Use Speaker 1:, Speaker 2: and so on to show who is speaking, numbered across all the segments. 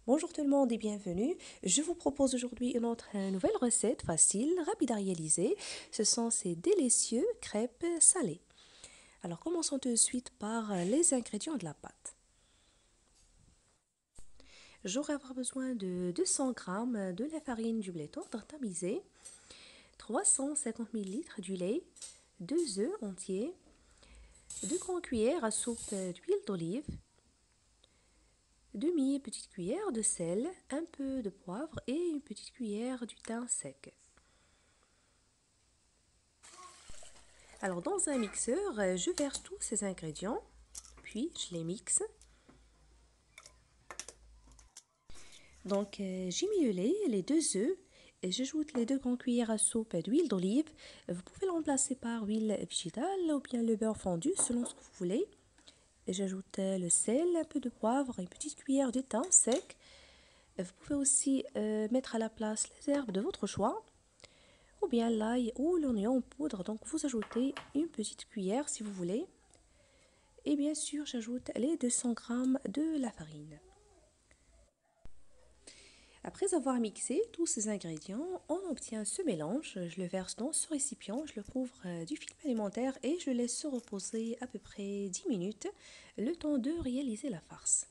Speaker 1: Bonjour tout le monde et bienvenue. Je vous propose aujourd'hui une autre nouvelle recette facile, rapide à réaliser. Ce sont ces délicieux crêpes salées. Alors commençons tout de suite par les ingrédients de la pâte. J'aurai avoir besoin de 200 g de la farine du blé tendre tamisé, 350 ml du lait, 2 œufs entiers, 2 grandes cuillères à soupe d'huile d'olive, demi-petite cuillère de sel, un peu de poivre et une petite cuillère du thym sec. Alors dans un mixeur, je verse tous ces ingrédients, puis je les mixe. Donc j'ai mis le lait, les 2 œufs, et j'ajoute les 2 grandes cuillères à soupe d'huile d'olive. Vous pouvez le remplacer par huile végétale ou bien le beurre fondu selon ce que vous voulez. Et j'ajoute le sel, un peu de poivre et une petite cuillère de thym sec. Vous pouvez aussi mettre à la place les herbes de votre choix, ou bien l'ail ou l'oignon en poudre. Donc vous ajoutez une petite cuillère si vous voulez. Et bien sûr, j'ajoute les 200 g de la farine. Après avoir mixé tous ces ingrédients, on obtient ce mélange. Je le verse dans ce récipient, je le couvre du film alimentaire et je laisse se reposer à peu près 10 minutes, le temps de réaliser la farce.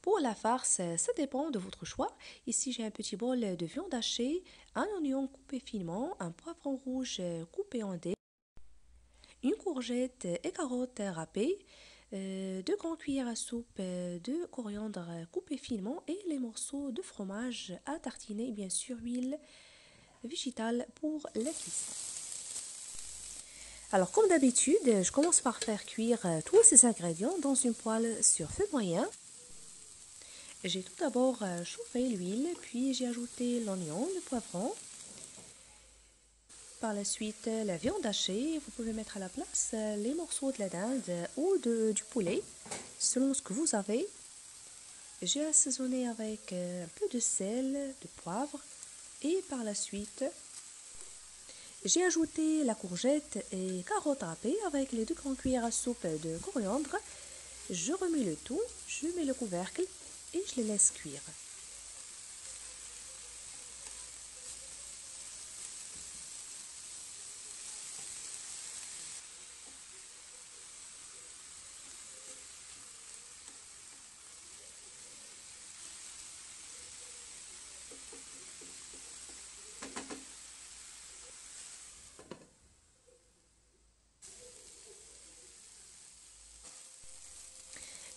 Speaker 1: Pour la farce, ça dépend de votre choix. Ici, j'ai un petit bol de viande hachée, un oignon coupé finement, un poivron rouge coupé en dés, une courgette et carottes râpées, 2 grandes cuillères à soupe de coriandre coupé finement et les morceaux de fromage à tartiner, bien sûr, huile végétale pour la cuisson. Alors, comme d'habitude, je commence par faire cuire tous ces ingrédients dans une poêle sur feu moyen. J'ai tout d'abord chauffé l'huile, puis j'ai ajouté l'oignon, le poivron. Par la suite, la viande hachée. Vous pouvez mettre à la place les morceaux de la dinde ou du poulet, selon ce que vous avez. J'ai assaisonné avec un peu de sel, de poivre et par la suite, j'ai ajouté la courgette et carottes râpées avec les 2 grandes cuillères à soupe de coriandre. Je remets le tout, je mets le couvercle et je les laisse cuire.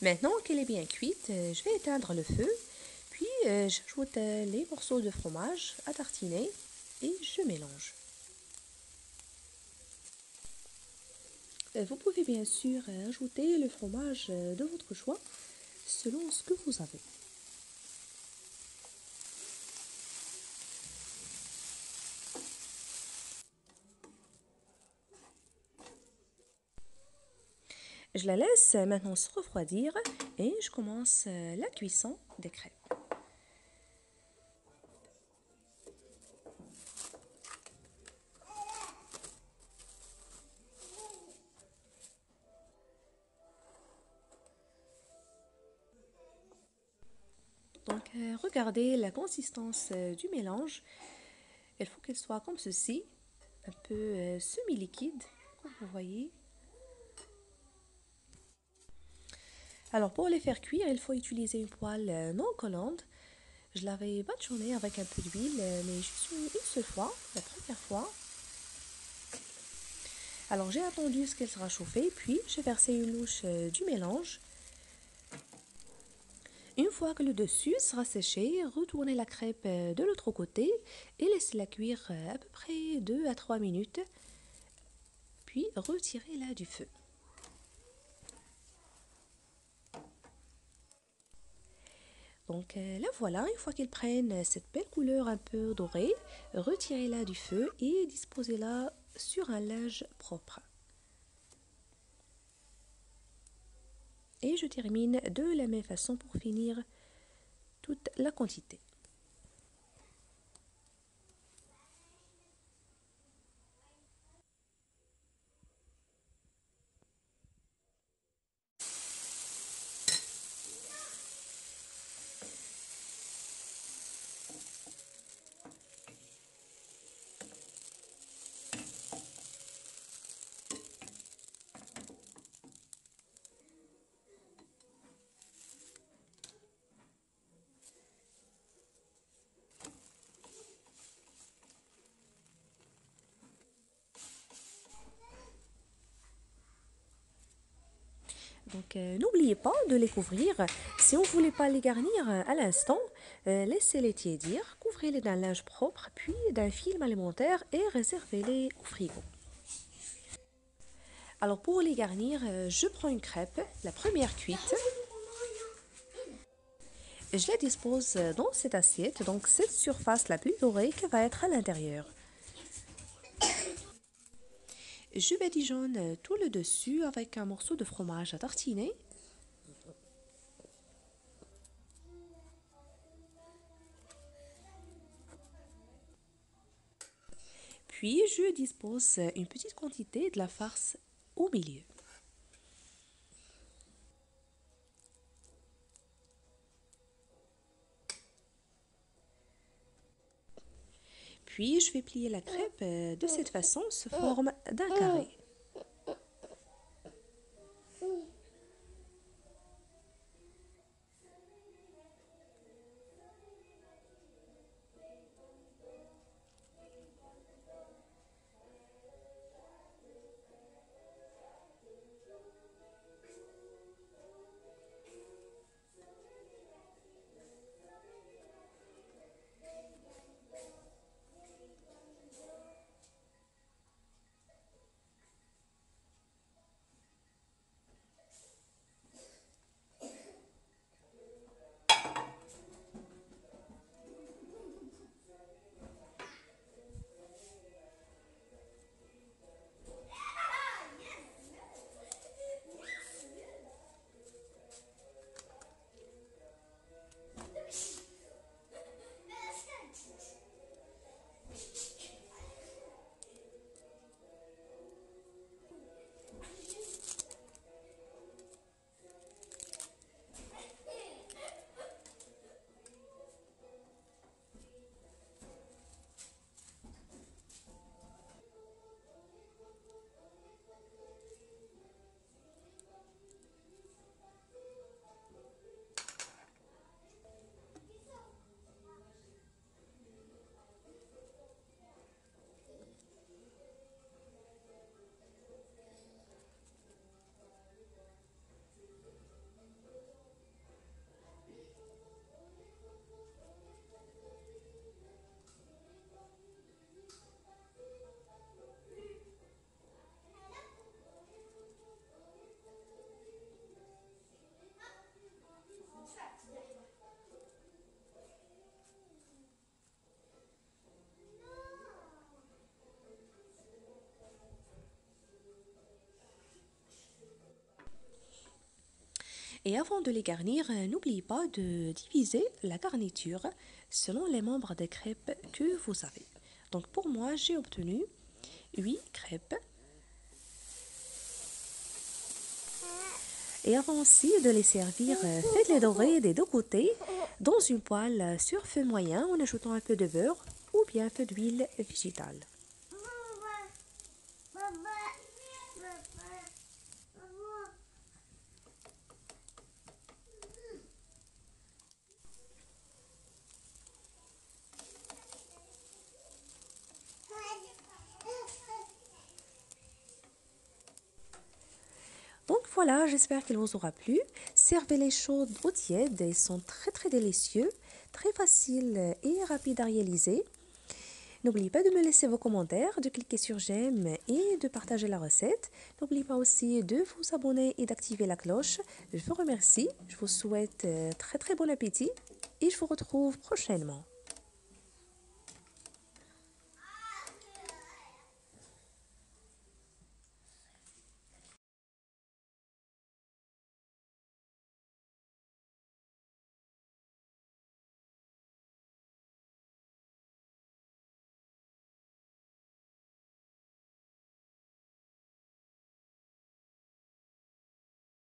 Speaker 1: Maintenant qu'elle est bien cuite, je vais éteindre le feu, puis j'ajoute les morceaux de fromage à tartiner et je mélange. Vous pouvez bien sûr ajouter le fromage de votre choix selon ce que vous avez. Je la laisse maintenant se refroidir et je commence la cuisson des crêpes. Donc regardez la consistance du mélange. Il faut qu'elle soit comme ceci, un peu semi-liquide, comme vous voyez. Alors pour les faire cuire, il faut utiliser une poêle non collante. Je l'avais badigeonnée avec un peu d'huile, mais juste une seule fois, la première fois. Alors j'ai attendu ce qu'elle sera chauffée, puis j'ai versé une louche du mélange. Une fois que le dessus sera séché, retournez la crêpe de l'autre côté et laissez-la cuire à peu près 2 à 3 minutes, puis retirez-la du feu. Donc la voilà, une fois qu'elle prenne cette belle couleur un peu dorée, retirez-la du feu et disposez-la sur un linge propre. Et je termine de la même façon pour finir toute la quantité. Donc, n'oubliez pas de les couvrir. Si on ne voulait pas les garnir à l'instant, laissez-les tiédir, couvrez-les d'un linge propre, puis d'un film alimentaire et réservez-les au frigo. Alors, pour les garnir, je prends une crêpe, la première cuite. Je la dispose dans cette assiette, donc cette surface la plus dorée qui va être à l'intérieur. Je badigeonne tout le dessus avec un morceau de fromage à tartiner. Puis je dispose une petite quantité de la farce au milieu. Puis je vais plier la crêpe de cette façon, sous forme d'un carré. Et avant de les garnir, n'oubliez pas de diviser la garniture selon les membres des crêpes que vous avez. Donc pour moi, j'ai obtenu 8 crêpes. Et avant aussi de les servir, faites-les dorer des deux côtés dans une poêle sur feu moyen en ajoutant un peu de beurre ou bien un peu d'huile végétale. Donc voilà, j'espère qu'il vous aura plu. Servez-les chaudes ou tièdes, ils sont très délicieux, très faciles et rapides à réaliser. N'oubliez pas de me laisser vos commentaires, de cliquer sur j'aime et de partager la recette. N'oubliez pas aussi de vous abonner et d'activer la cloche. Je vous remercie, je vous souhaite très bon appétit et je vous retrouve prochainement.